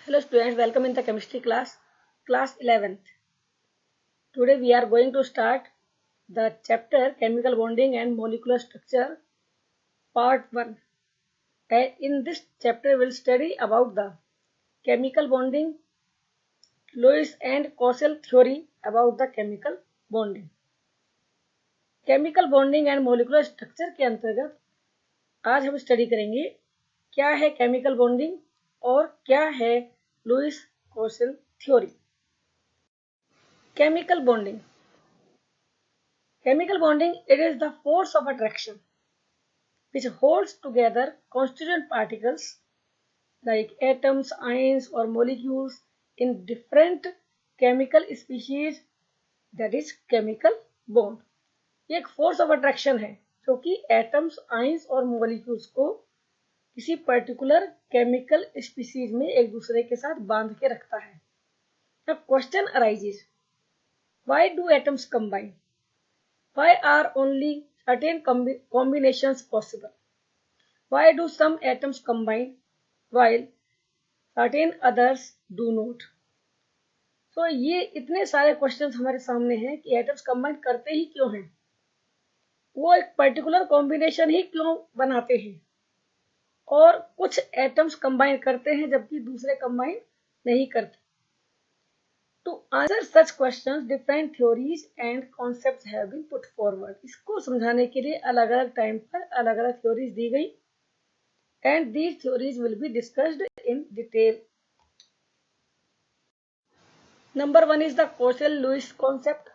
Hello students, welcome in the chemistry class 11th. Today we are going to start the chapter chemical bonding and molecular structure part 1. In this chapter we will study about the chemical bonding, Lewis and Coshel theory about the chemical bonding. Chemical bonding and molecular structure के अंतर्गत आज हम study करेंगे क्या है chemical bonding और क्या है Lewis Kossel theory. Chemical bonding it is the force of attraction which holds together constituent particles like atoms, ions or molecules in different chemical species, that is chemical bond. ये एक force of attraction है जो कि atoms, ions और molecules को किसी particular chemical species में एक दूसरे के साथ बांध के रखता है। अब question arises, why do atoms combine? Why are only certain combinations possible? Why do some atoms combine while certain others do not? तो ये इतने सारे क्वेश्चंस हमारे सामने हैं कि एटम्स कंबाइन करते ही क्यों हैं, वो एक पर्टिकुलर कॉम्बिनेशन ही क्यों बनाते हैं, और कुछ एटम्स कंबाइन करते हैं जबकि दूसरे कंबाइन नहीं करते। To answer such questions different theories and concepts have been put forward. इसको समझाने के लिए अलग अलग टाइम पर अलग अलग थ्योरीज दी गई and these theories will be discussed in detail. Number 1 is the Coshel-Lewis concept.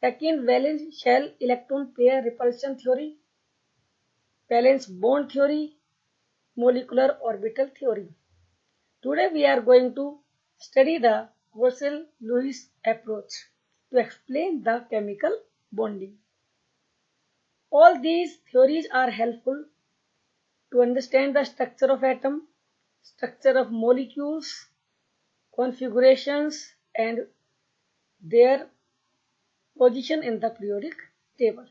Second, valence shell electron pair repulsion theory, valence bond theory, molecular orbital theory. Today we are going to study the Coshel-Lewis approach to explain the chemical bonding. All these theories are helpful to understand the structure of atom, structure of molecules, configurations and their position in the periodic table.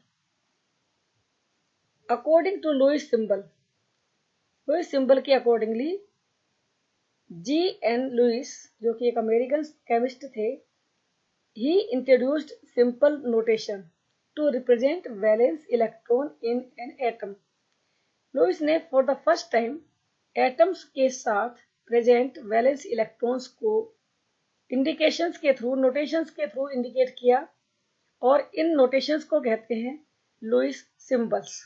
According to Lewis symbol के accordingly G.N. Lewis, जो कि एक American chemist थे, he introduced simple notation to represent valence electron in an atom. Lewis ने for the first time atoms के साथ present valence electrons को indications के थ्रू, नोटेशंस के थ्रू इंडिकेट किया और इन नोटेशंस को कहते हैं Lewis symbols.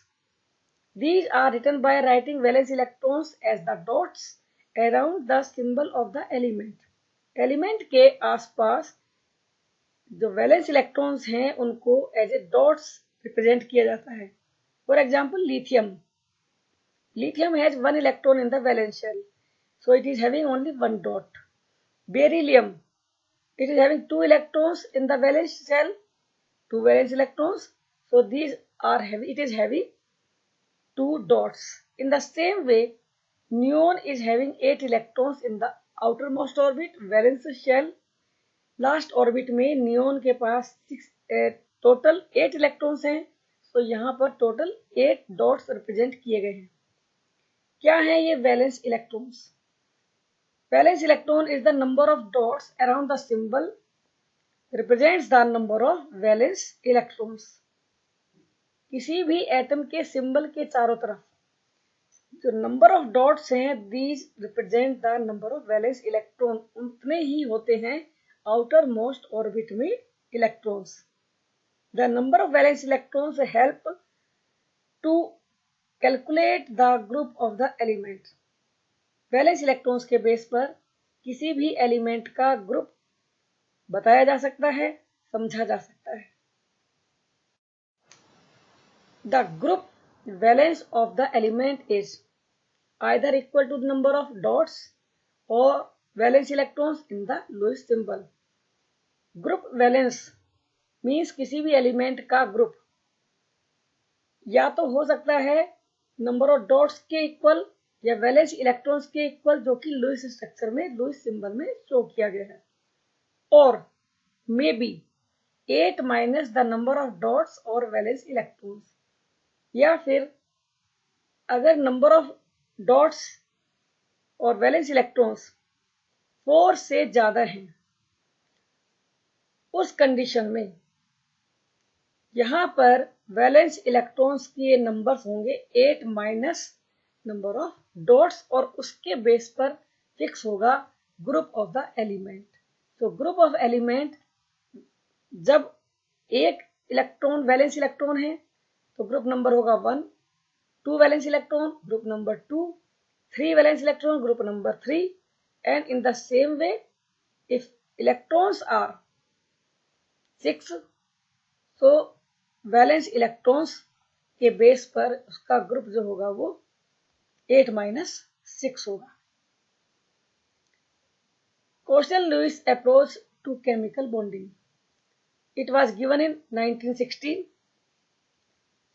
These are written by writing valence electrons as the dots around the symbol of the element. Element के आसपास जो वैलेंस इलेक्ट्रॉन्स हैं उनको एज ए डॉट्स रिप्रेजेंट किया जाता है। For example lithium has one electron in the valence shell, so it is having only one dot. Beryllium, it is having two electrons in the valence shell, two valence electrons, so these are heavy, it is having two dots. In the same way, neon is having 8 electrons in the outermost orbit, valence shell. Last orbit में neon के पास total 8 electrons हैं, तो यहाँ पर total 8 dots represent किए गए हैं। क्या है ये valence electrons? Valence electron is the number of dots around the symbol represents the number of valence electrons. किसी भी एटम के सिंबल के चारों तरफ जो नंबर ऑफ डॉट्स हैं, these represent the number of valence electron. उतने ही होते हैं आउटर मोस्ट ऑर्बिट में electrons. The number of valence electrons help to calculate the group of the element. Valence electrons के बेस पर किसी भी एलिमेंट का ग्रुप बताया जा सकता है, समझा जा सकता है। The group valence of the element is either equal to the number of dots or valence electrons in the Lewis symbol. Group valence means किसी भी एलिमेंट का ग्रुप या तो हो सकता है नंबर ऑफ डॉट्स के इक्वल या वैलेंस इलेक्ट्रॉन्स के इक्वल, जो कि लुईस स्ट्रक्चर में, लुईस सिंबल में शो किया गया है, और may be 8 minus the number of dots और वैलेंस इलेक्ट्रॉन्स, या फिर अगर नंबर ऑफ डॉट्स और वैलेंस इलेक्ट्रॉन्स 4 से ज्यादा हैं, उस कंडीशन में यहां पर वैलेंस इलेक्ट्रॉन्स के नंबर्स होंगे 8 माइनस नंबर ऑफ डॉट्स, और उसके बेस पर फिक्स होगा ग्रुप ऑफ द एलिमेंट। तो ग्रुप ऑफ एलिमेंट, जब एक इलेक्ट्रॉन वैलेंस इलेक्ट्रॉन है तो ग्रुप नंबर होगा 1, 2 valence electron group number 2, 3 valence electron group number 3, and in the same way if electrons are 6, so valence electrons के base पर उसका group जो होगा वो 8 माइनस 6 होगा। Kossel Lewis approach to chemical bonding, it was given in 1916,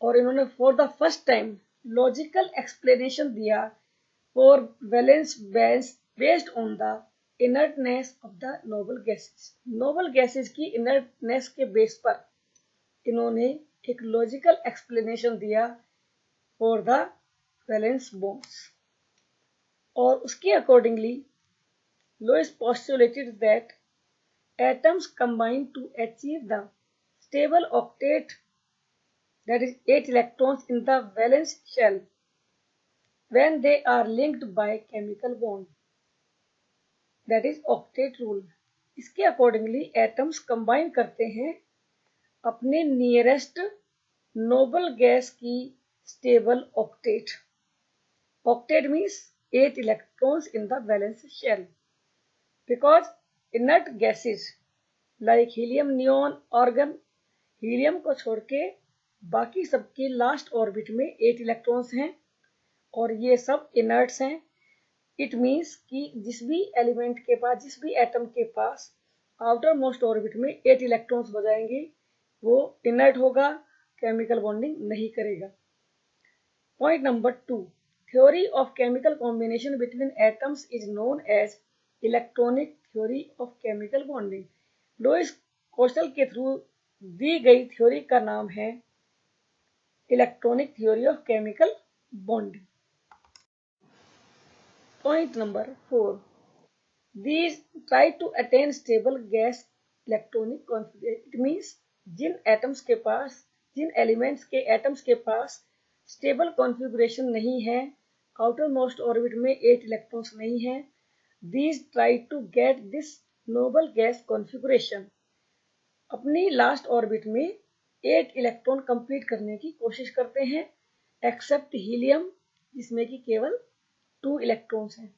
और इन्होंने for the first time logical explanation दिया for valence bands based on the inertness of the noble gases. Noble gases की इनर्टनेस के base पर इन्होंने एक logical explanation दिया for the valence bonds, और उसके accordingly Lewis postulated that atoms combine to achieve the stable octet, that is 8 electrons in the valence shell when they are linked by chemical bond, that is octet rule। इसके accordingly atoms combine करते हैं अपने nearest noble gas की stable octet. Octet means 8 electrons in the valence shell, because inert gases like helium, neon, argon, helium को छोड़ के बाकी सबके लास्ट ऑर्बिट में 8 इलेक्ट्रॉन्स हैं और ये सब इनर्ट्स हैं। इट मीन्स कि जिस भी एलिमेंट के पास, जिस भी एटम के पास आउटर मोस्ट ऑर्बिट में 8 इलेक्ट्रॉन्स हो जाएंगे वो इनर्ट होगा, केमिकल बॉन्डिंग नहीं करेगा। Point number 2, theory of chemical combination between atoms is known as electronic theory of chemical bonding. Lewis Kossel के थ्रू दी गई थ्योरी का नाम है electronic theory of chemical bonding. Point number 4, these try to attain stable gas electronic configuration। It means जिन atoms के पास, जिन elements के एटम्स के पास स्टेबल कॉन्फ़िगरेशन नहीं है, आउटर मोस्ट ऑर्बिट में 8 इलेक्ट्रॉन्स नहीं है, these try to get this noble gas configuration, अपनी लास्ट ऑर्बिट में 8 इलेक्ट्रॉन कंप्लीट करने की कोशिश करते हैं, एक्सेप्ट हीलियम जिसमें कि केवल 2 इलेक्ट्रॉन्स हैं।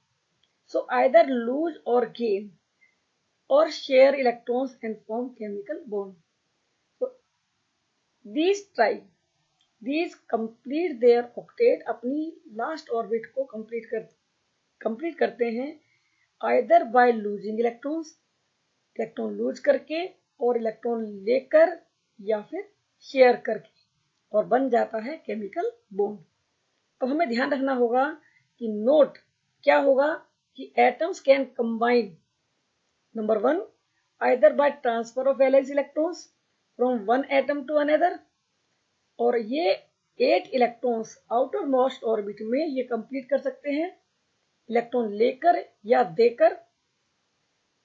सो आइदर लूज और गेन और share electrons and form chemical bond. so these complete their octet, अपनी लास्ट ऑर्बिट को कंप्लीट करते हैं either by losing electrons, electron lose करके और इलेक्ट्रॉन लेकर, या फिर शेयर करके, और बन जाता है केमिकल बॉन्ड। अब हमें ध्यान रखना होगा कि नोट क्या होगा कि atoms can combine, number 1 either by transfer of valence electrons from one atom to another, और ये 8 इलेक्ट्रॉन्स आउटर मोस्ट ऑर्बिट में ये कंप्लीट कर सकते हैं इलेक्ट्रॉन लेकर या देकर,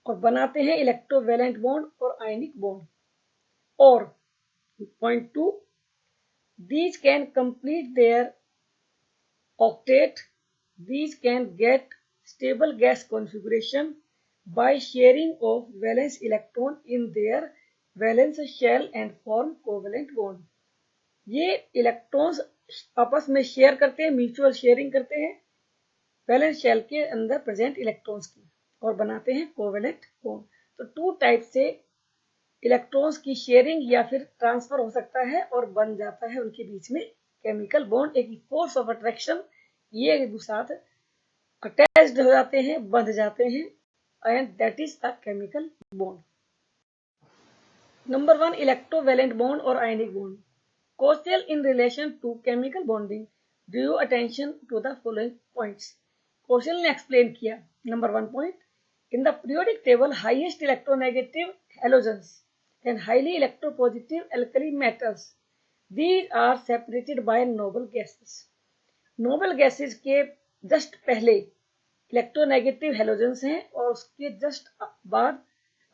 और बनाते हैं इलेक्ट्रोवैलेंट बॉन्ड और आयनिक बॉन्ड। और point 2, these can complete their octet, these can get stable gas configuration by sharing of valence electron in their valence shell and form covalent bond। ये इलेक्ट्रॉन्स आपस में शेयर करते हैं, mutual sharing करते हैं valence shell के अंदर present electrons की, और बनाते हैं कोवेलेंट बॉन्ड। तो 2 टाइप से इलेक्ट्रॉन्स की शेयरिंग या फिर ट्रांसफर हो सकता है और बन जाता है उनके बीच में केमिकल बॉन्ड। एक फोर्स ऑफ अट्रैक्शन, ये एक दूसरे साथ अटैच्ड हो जाते हैं, बंध जाते हैं, and that is the chemical bond. Number 1 electrovalent bond और ionic bond. Kossel in relation to chemical bonding due attention to the following points. Kossel ने एक्सप्लेन किया, number 1 point, in the periodic table highest electronegative halogens and highly electropositive alkali metals, these are separated by noble gases। noble gases के just पहले electronegative halogens हैं, और उसके just बाद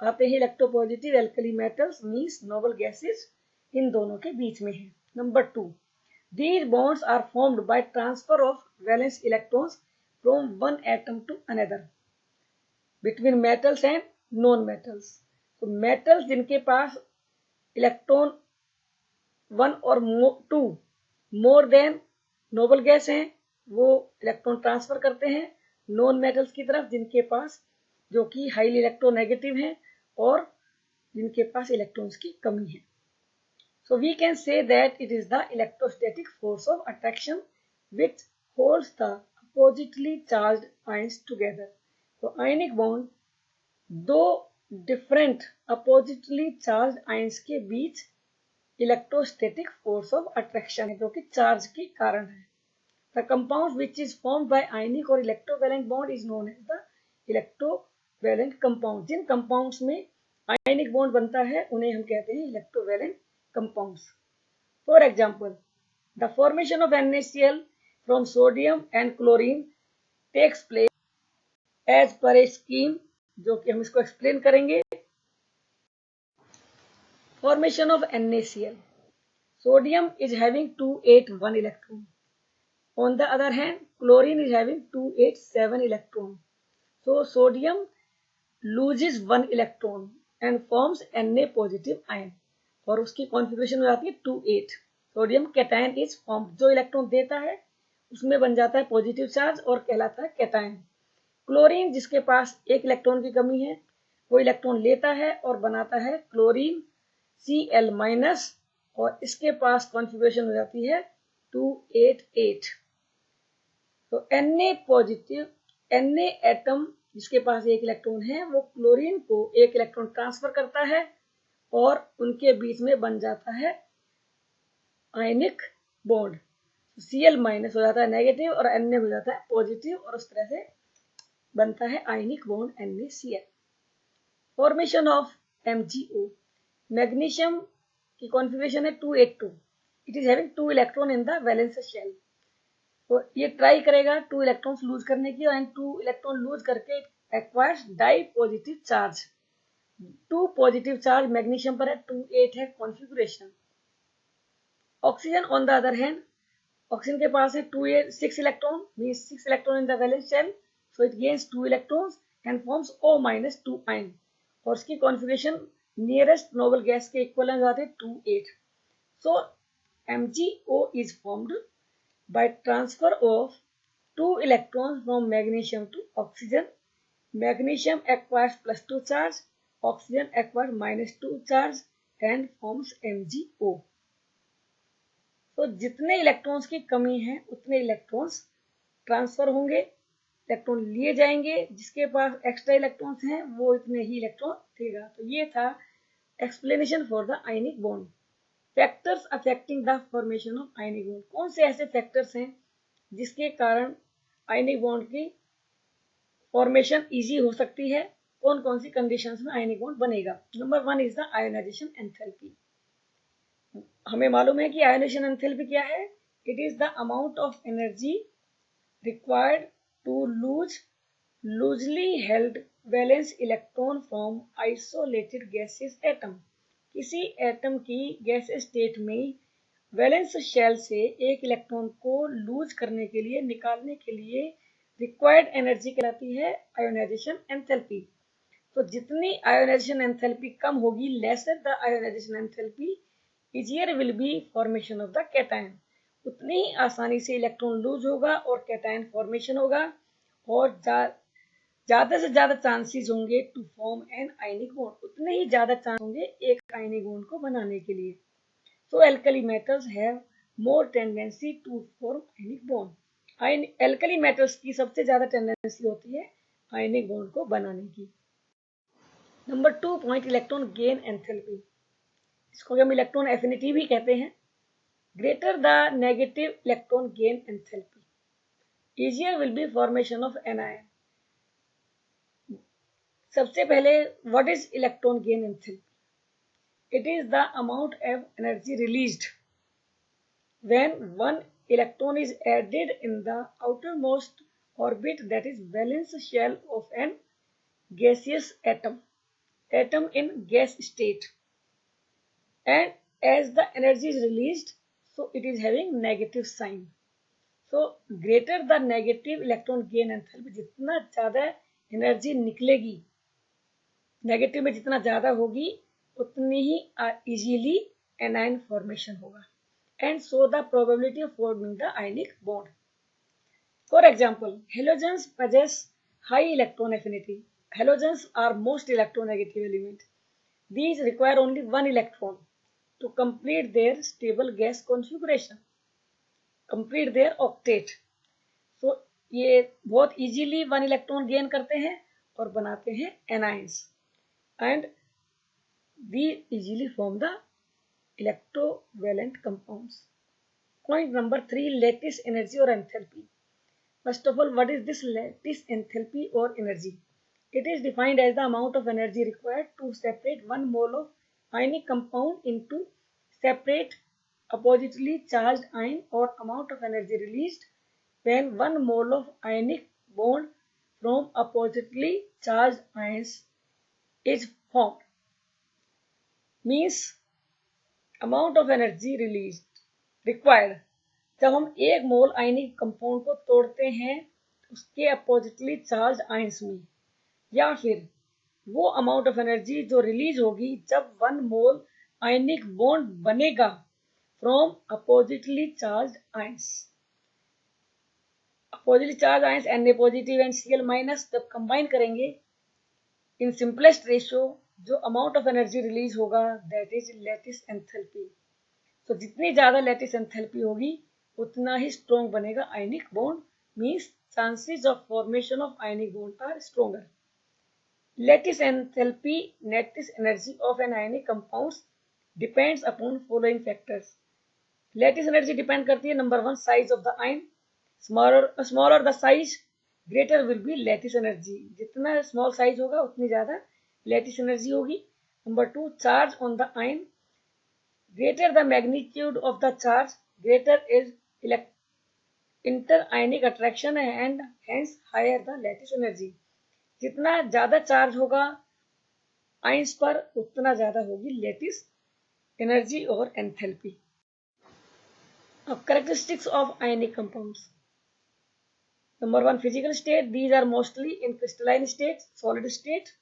आते हैं electropositive alkali metals means noble gases, इन दोनों के बीच में है। नंबर 2, these bonds are formed by transfer of valence electrons from one atom to another between metals and non metals। तो मेटल्स जिनके पास इलेक्ट्रॉन 1 और 2 मोर देन नोबल गैस हैं, वो इलेक्ट्रॉन ट्रांसफर करते हैं नॉन मेटल्स की तरफ जिनके पास, जो कि हाईली इलेक्ट्रोनेगेटिव हैं और जिनके पास इलेक्ट्रॉन्स की कमी है। So we can say that it is the electrostatic force of attraction which holds the oppositely charged ions together। तो ionic bond दो different oppositely charged ions के बीच electrostatic force of attraction है, जो कि चार्ज के कारण है। The compound which is formed by ionic or electrovalent bond is known as the electrovalent compound। Jin compounds में ionic bond बनता है उन्हें हम कहते हैं electrovalent compounds। For example, the formation of NaCl from sodium and chlorine takes place as per a scheme, जो कि हम इसको एक्सप्लेन करेंगे। Formation of NaCl, sodium is having 281 electron, on the other hand chlorine is having 287 electron। So sodium loses 1 electron and forms Na positive ion, और उसकी configuration हो जाती है 2,8। सोडियम कैटायन इज फॉर्म, जो इलेक्ट्रॉन देता है उसमें बन जाता है पॉजिटिव चार्ज और कहलाता है कैटायन। क्लोरीन जिसके पास एक इलेक्ट्रॉन की कमी है, वो इलेक्ट्रॉन लेता है और बनाता है क्लोरीन Cl-, और इसके पास कॉन्फ़िगरेशन हो जाती है 288। तो Na पॉजिटिव, Na एटम जिसके पास एक इलेक्ट्रॉन है, वो क्लोरीन को एक इलेक्ट्रॉन ट्रांसफर करता है और उनके बीच में बन जाता है आयनिक बॉन्ड। Cl- हो जाता है नेगेटिव और Na हो जाता है पॉजिटिव, और उस तरह से बनता है ionic bond NaCl। Formation of MgO, magnesium की कॉन्फ़िगरेशन है 282, it is having 2 electron in the valence shell. तो ये ट्राई करेगा 2 इलेक्ट्रॉन्स लूज करने की, एंड 2 इलेक्ट्रॉन लूज करके acquires di positive charge. 2 positive charge magnesium पर है, 2,8 है configuration. Oxygen on the other hand, oxygen के पास है 6 electron, means 6 electron in the valence shell, so it gains 2 electrons and forms O-2 ion, और इसकी configuration nearest noble gas के equivalent आते हैं 2,8। सो MgO is formed by transfer of 2 electrons from magnesium to oxygen। Magnesium acquires +2 charge, oxygen acquires -2 charge and forms MgO। तो जितने electrons की कमी है उतने इलेक्ट्रॉन्स ट्रांसफर होंगे, इलेक्ट्रॉन लिए जाएंगे, जिसके पास एक्स्ट्रा इलेक्ट्रॉन्स हैं वो इतने ही इलेक्ट्रॉन देगा। तो ये था explanation for the ionic bond. Factors affecting the formation of ionic bond, कौन से ऐसे फैक्टर्स हैं जिसके कारण आयनिक बॉन्ड की फॉर्मेशन इजी हो सकती है, कौन कौन सी कंडीशंस में आयनिक बॉन्ड बनेगा। Number 1 is the ionisation enthalpy. हमें मालूम है कि आयोनाइजेशन एंथैल्पी क्या है, it is the amount of energy required to loosely held valence electron from isolated gases atom. किसी एटम की गैस स्टेट में वैलेंस शेल से एक इलेक्ट्रॉन को लूज करने के लिए, निकालने के लिए रिक्वायर्ड एनर्जी कहलाती है आयोनाइजेशन एंथैल्पी। तो जितनी आयोनाइजेशन एंथैल्पी कम होगी, lesser the ionisation enthalpy, easier will be formation of the cation, उतनी ही आसानी से इलेक्ट्रॉन लूज होगा और कैटायन फॉर्मेशन होगा, और ज्यादा से ज्यादा चांसेस होंगे to form an ionic bond, उतने ही ज्यादा चांस होंगे एक आयनिक बॉन्ड को बनाने के लिए। So alkali metals have more tendency to form ionic bond। alkali metals की सबसे ज्यादा टेंडेंसी होती है आयनिक बॉन्ड को बनाने की। Number 2 point, electron gain enthalpy, इसको हम इलेक्ट्रॉन एफिनिटी भी कहते हैं। Greater the negative electron gain enthalpy, easier will be formation of anion। सबसे पहले what is electron gain enthalpy, it is the amount of energy released when one electron is added in the outermost orbit, that is valence shell of an gaseous atom in gas state, and as the energy is released, so it is having negative sign. So greater the negative electron gain enthalpy, जितना ज्यादा energy निकलेगी negative में, जितना ज्यादा होगी उतनी ही easily anion formation होगा, and so the probability of forming the ionic bond. For example, halogens possess high electron affinity. Halogens are most electronegative element. These require only one electron to complete their stable gas configuration, complete their octet. So ये बहुत easily one electron gain करते हैं और बनाते हैं anions, and these easily form the electrovalent compounds. Point number 3, lattice energy or enthalpy. First of all, what is this lattice enthalpy or energy? It is defined as the amount of energy required to separate 1 mole of ionic compound into separate oppositely charged ion, or amount of energy released when 1 mole of ionic bond from oppositely charged ions is formed. Means amount of energy released required, जब हम 1 मोल ionic compound को तोड़ते हैं उसके oppositely charge ions में, या फिर वो अमाउंट ऑफ एनर्जी जो रिलीज होगी जब 1 मोल आयनिक बॉन्ड बनेगा from oppositely charge ions. Oppositely charge ions Na positive and Cl minus जब कंबाइन करेंगे इन सिंपलेस्ट रेशियो, जो अमाउंट ऑफ एनर्जी रिलीज होगा दैट इज लैटिस एंथैल्पी. तो जितनी ज्यादा लैटिस एंथैल्पी होगी उतना ही स्ट्रॉन्ग बनेगा ionic bond. Means chances of formation of ionic bond are stronger. Lattice enthalpy, lattice energy of an ionic compounds depends upon following factors. Lattice energy depend करती है, number 1, size of the ion. Smaller the size greater will be lattice energy. जितना small size होगा उतनी ज्यादा lattice energy होगी. Number 2, charge on the ion. Greater the magnitude of the charge, greater is inter-ionic attraction and hence higher the lattice energy. जितना ज्यादा charge होगा ions पर उतना ज्यादा होगी लैटिस एनर्जी और एंथैल्पी. अब characteristics of ionic compounds. Number 1, physical state. These are mostly in crystalline state, solid state,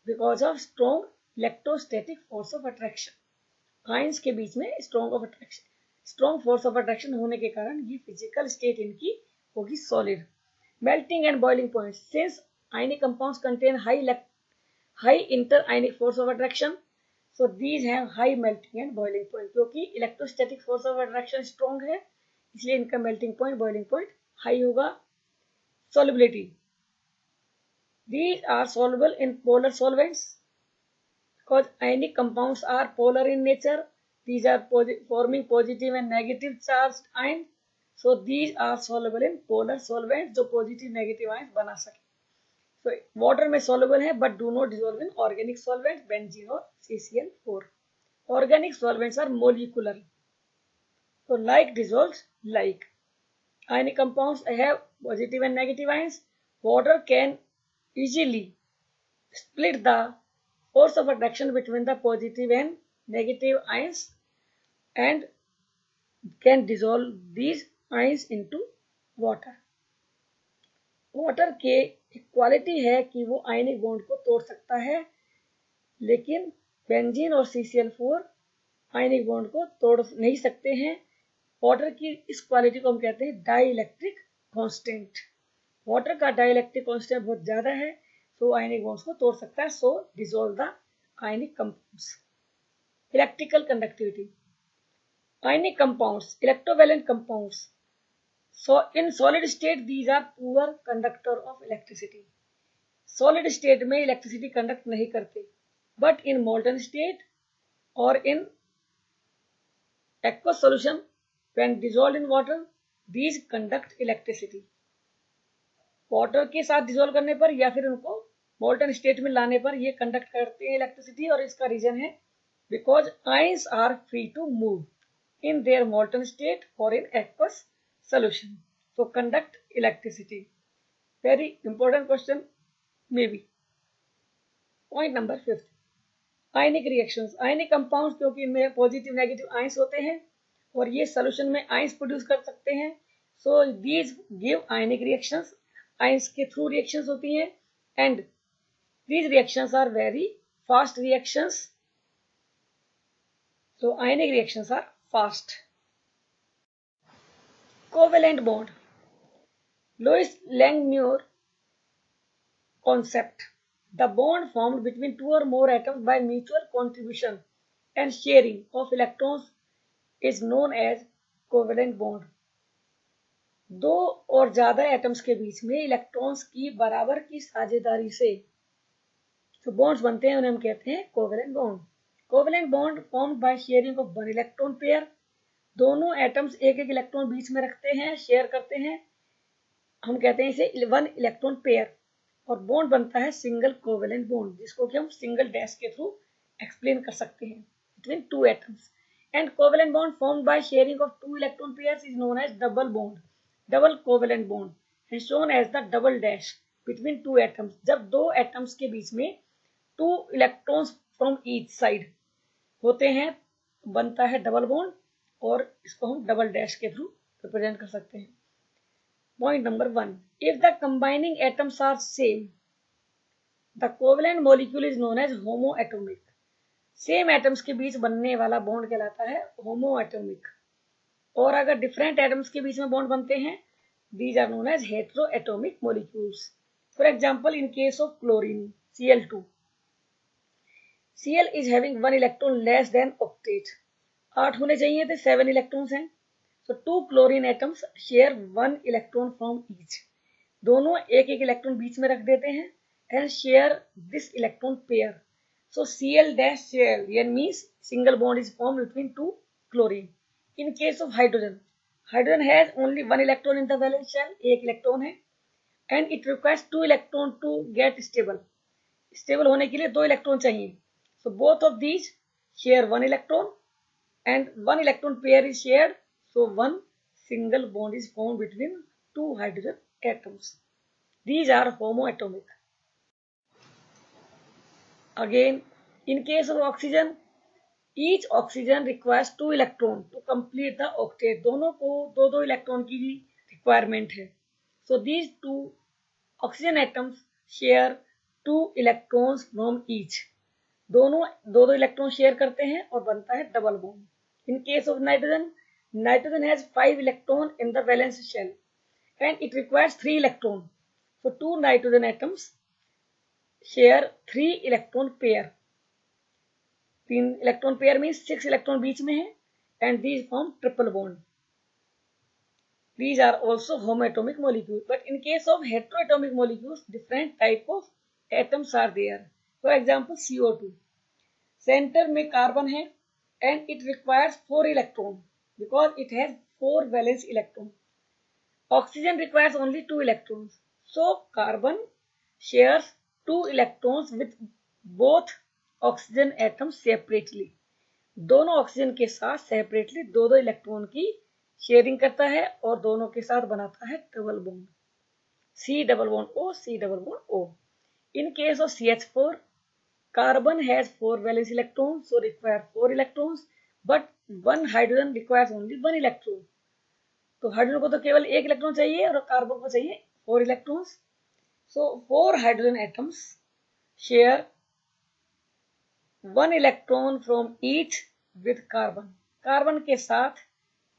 because of strong electrostatic force of attraction. Ions के बीच में स्ट्रॉन्ग फोर्स ऑफ अट्रैक्शन होने के कारण ये फिजिकल स्टेट इनकी होगी solid. Melting and boiling point. Since ionic compounds contain high inter ionic force of attraction, so these have high melting and boiling point. क्योंकि electrostatic force of attraction strong है इसलिए इनका melting point, boiling point high होगा. Solubility. These are soluble in polar solvents. Because ionic compounds are polar in nature, these are forming positive and negative charged ions, so these are soluble in polar solvents जो positive negative ions बना सके. So water में soluble है but do not dissolve in organic solvents, benzene और CCl4. Organic solvents are molecular, so like dissolves like. Ionic compounds have positive and negative ions. Water can easily split the force of attraction between the positive and negative ions and can dissolve these ions into water. Water के एक quality है कि वो ionic bond को तोड़ सकता है, लेकिन बेंजीन और CCl4 आयनिक बॉन्ड को तोड़ नहीं सकते हैं. वाटर की इस क्वालिटी को हम कहते हैं डाइइलेक्ट्रिक कांस्टेंट. वाटर का डाइइलेक्ट्रिक कांस्टेंट बहुत ज्यादा है तो आयनिक बॉन्ड्स को तोड़ सकता है. So dissolve the ionic compounds. Electrical conductivity. Ionic compounds, electrovalent compounds. So in solid state these are poor conductor of electricity. Solid state में इलेक्ट्रिसिटी कंडक्ट नहीं करते, but in molten state or in aqueous solution when dissolved in water these conduct electricity. Water के साथ dissolve करने पर या फिर उनको मोल्टन स्टेट में लाने पर ये कंडक्ट करते हैं इलेक्ट्रिसिटी, और इसका रीजन है because ions are free to move in their molten state और in aqueous solution, so conduct electricity. Very important question, maybe. Point number 5. Ionic reactions. Ionic compounds क्योंकि इनमें पॉजिटिव नेगेटिव आयंस होते हैं और ये सोल्यूशन में ions produce कर सकते हैं. So these give ionic reactions. Ions के थ्रू रिएक्शंस होती हैं and these reactions are very fast reactions. So ionic reactions are fast. Covalent bond. Lois-Langmuir concept. The bond formed between two or more atoms by mutual contribution and sharing of electrons is known as covalent bond. दो और ज्यादा atoms के बीच में electrons की बराबर की साझेदारी से जो बॉन्ड्स बनते हैं उन्हें हम कहते हैं covalent bond. Covalent bond formed by sharing of one electron pair. दोनों एटम्स एक एक इलेक्ट्रॉन बीच में रखते हैं, शेयर करते हैं, हम कहते हैं इसे वन इलेक्ट्रॉन पेयर, और बॉन्ड बनता है सिंगल कोवेलेंट बॉन्ड, जिसको कि हम सिंगल डैश के थ्रू एक्सप्लेन कर सकते हैं, between two atoms. And covalent bond formed by sharing of two electron pairs is known as double bond, double covalent bond and shown as the double dash between two atoms. जब दो atoms के बीच में two electrons from each side होते हैं बनता है double bond, और इसको हम डबल डैश के थ्रू रिप्रेजेंट कर सकते हैं. Point number 1. If the combining atoms are same the covalent molecule is known as homoatomic. Same atoms के बीच बनने वाला बॉन्ड कहलाता है होमोएटॉमिक. और अगर डिफरेंट एटम्स के बीच में बॉन्ड बनते हैं these are known as heteroatomic molecules. For example in case of chlorine Cl2, Cl is having one electron less than octet. 8 होने चाहिए थे, 7 इलेक्ट्रॉन्स हैं. So two chlorine atoms share one electron from each. दोनों एक एक electron बीच में रख देते हैं and share this electron pair. So Cl dash Cl means single bond is formed between two chlorine. In case of hydrogen, hydrogen has only one electron in the valence shell, एक electron है, and it requires two electron to get stable. Stable होने के लिए दो electron चाहिए. So both of these share one electron and one electron pair is shared. So one single bond is formed between two hydrogen atoms. These are homoatomic. Again, in case of oxygen, each oxygen requires two electron to complete the octet. दोनों को दो दो electron की requirement है. So these two oxygen atoms share two electrons from each. दोनों दो दो electron share करते हैं और बनता है double bond. In case of nitrogen, nitrogen has 5 electron in the valence shell and it requires 3 electron. So two nitrogen atoms share 3 electron pair. 3 electron pair means 6 electron बीच में है एंड दीज फॉर्म ट्रिपल बॉन्ड. These are also homoatomic molecules, but in case of heteroatomic molecules, different type of atoms are there. For example, CO2. Centre में carbon है and it requires 4 electron because it has 4 valence electron. Oxygen requires only 2 electrons. So carbon shares 2 electrons with both oxygen atoms separately. दोनों oxygen के साथ separately दो दो electron की sharing करता है और दोनों के साथ बनाता है double bond. C double bond O, C double bond O. In case of CH4, carbon has 4 valence electrons, so require 4 electrons, but one hydrogen requires only 1 electron. तो हाइड्रोजन को तो केवल एक इलेक्ट्रॉन चाहिए और कार्बन को चाहिए 4 electrons. So 4 hydrogen atoms share 1 electron from each with carbon. Carbon के साथ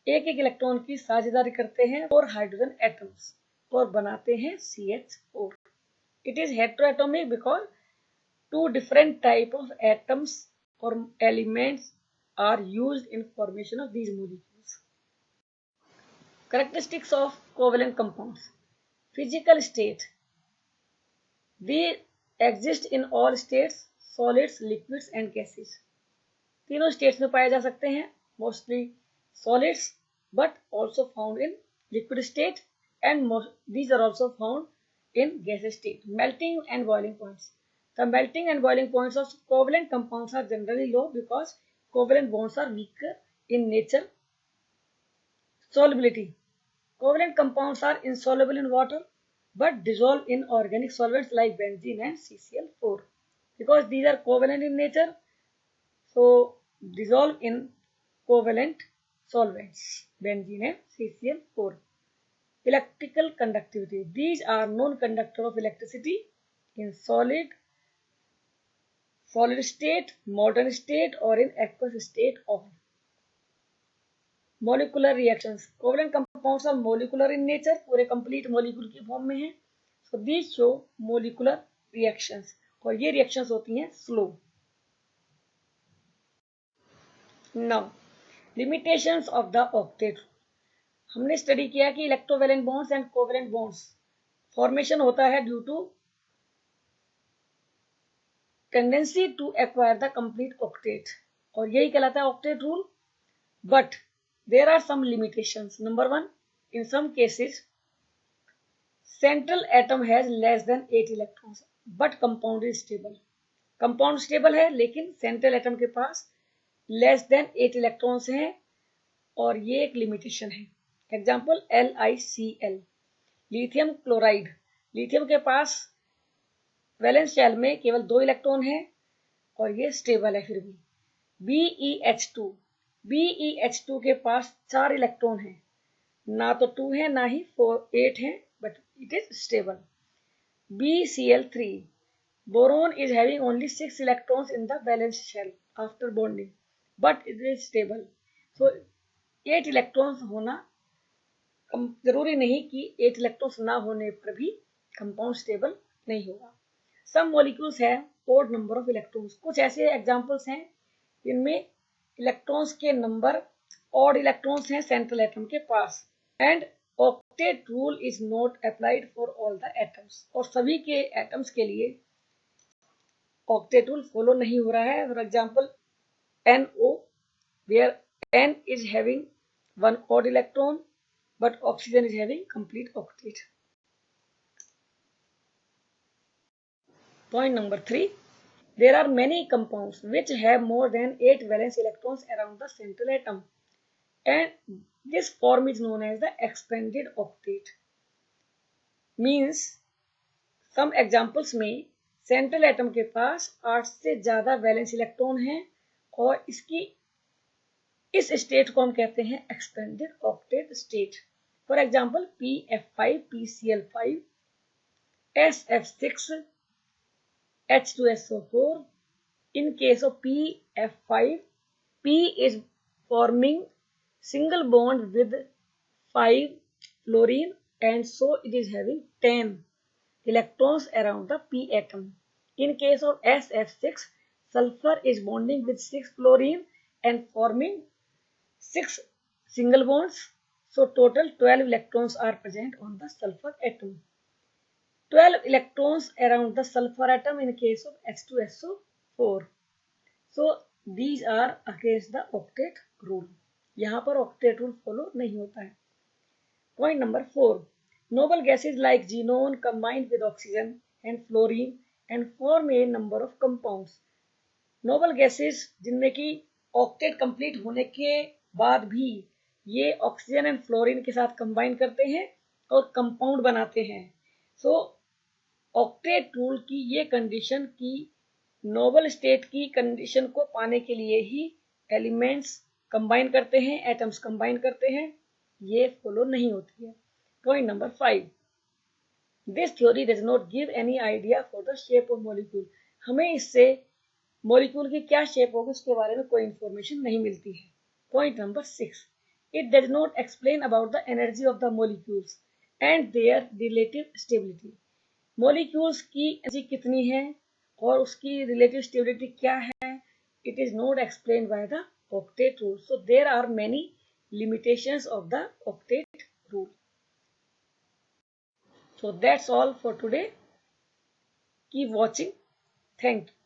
एक एक इलेक्ट्रॉन की साझेदारी करते हैं 4 हाइड्रोजन एटम्स और बनाते हैं CH4. It is heteroatomic because two different type of atoms or elements are used in formation of these molecules. Characteristics of covalent compounds. Physical state. They exist in all states, solids, liquids and gases. तीनों states में पाए जा सकते हैं, mostly solids, but also found in liquid state, and these are also found in gaseous state. Melting and boiling points. The melting and boiling points of covalent compounds are generally low because covalent bonds are weaker in nature. Solubility. Covalent compounds are insoluble in water but dissolve in organic solvents like benzene and CCl4 because these are covalent in nature. So dissolve in covalent solvents, benzene and CCl4. Electrical conductivity. These are non-conductor of electricity in solid state, molten state or in aqueous state of molecular reactions. Covalent compounds are molecular in nature, पूरे complete molecule की form में है. So these show molecular reactions और ये reactions होती हैं slow. Now limitations of the octet. हमने study किया कि electrovalent bonds and covalent bonds formation होता है due to tendency to acquire the complete octet और यही कहलाता है octet rule. But there are some limitations. Number 1, in some cases central atom has less than 8 electrons but compound is stable. Compound stable है लेकिन central atom के पास less than 8 electrons हैं और ये एक लिमिटेशन है. Example LiCl, lithium chloride. Lithium के पास valence shell में केवल 2 इलेक्ट्रॉन है और ये स्टेबल है फिर भी. BeH2 के पास 4 इलेक्ट्रॉन है, ना तो 2 है ना ही 8 है, but it is stable. BCl3, boron is having only 6 electrons in the valence shell after bonding but it is stable. So 8 electrons होना जरूरी नहीं कि 8 इलेक्ट्रॉन्स ना होने पर भी कंपाउंड स्टेबल नहीं होगा. सम मॉलिक्यूल्स है ओड नंबर ऑफ इलेक्ट्रॉन्स. कुछ ऐसे एग्जांपल्स हैं जिनमें इलेक्ट्रॉन्स के नंबर ऑड इलेक्ट्रॉन्स हैं सेंट्रल एटम के पास. And octet rule is not applied for all the atoms. और सभी के एटम्स के लिए ऑक्टेट रूल फॉलो नहीं हो रहा है. For example NO, where N is having 1 odd electron but oxygen is having complete octet. Point number 3, there are many compounds which have more than 8 valence electrons around the central atom and this form is known as the expanded octet. Means some examples में central atom के पास 8 से ज्यादा valence electron हैं और इस state को हम कहते हैं expanded octet state. For example PF5, PCl5, SF6, H2SO4. In case of PF5, P is forming single bond with 5 fluorine and so it is having 10 electrons around the P atom. In case of SF6, sulfur is bonding with 6 fluorine and forming 6 single bonds. So total 12 electrons are present on the sulfur atom. 12 electrons around the sulfur atom in case of H2SO4. So these are against the octet rule. यहाँ पर octet rule follow नहीं होता है. Point number 4, noble gases like xenon combined with oxygen and fluorine and form a number of compounds. Noble gases जिनमें कि octet complete होने के बाद भी ये ऑक्सीजन एंड फ्लोरीन के साथ कंबाइन करते हैं और कंपाउंड बनाते हैं. सो ऑक्टेट रूल की ये कंडीशन की नोबल स्टेट की कंडीशन को पाने के लिए ही एलिमेंट्स कंबाइन करते हैं, एटम्स कंबाइन करते हैं, ये फॉलो नहीं होती है. Point number 5, this theory does not give any idea for the shape of molecule. हमें इससे मॉलिक्यूल की क्या शेप होगी उसके बारे में कोई इंफॉर्मेशन नहीं मिलती है. Point number 6, it does not explain about the energy of the molecules and their relative stability. Molecules की एनर्जी कितनी है और उसकी relative stability क्या है, it is not explained by the octet rule. So there are many limitations of the octet rule. So that's all for today. Keep watching. Thank you.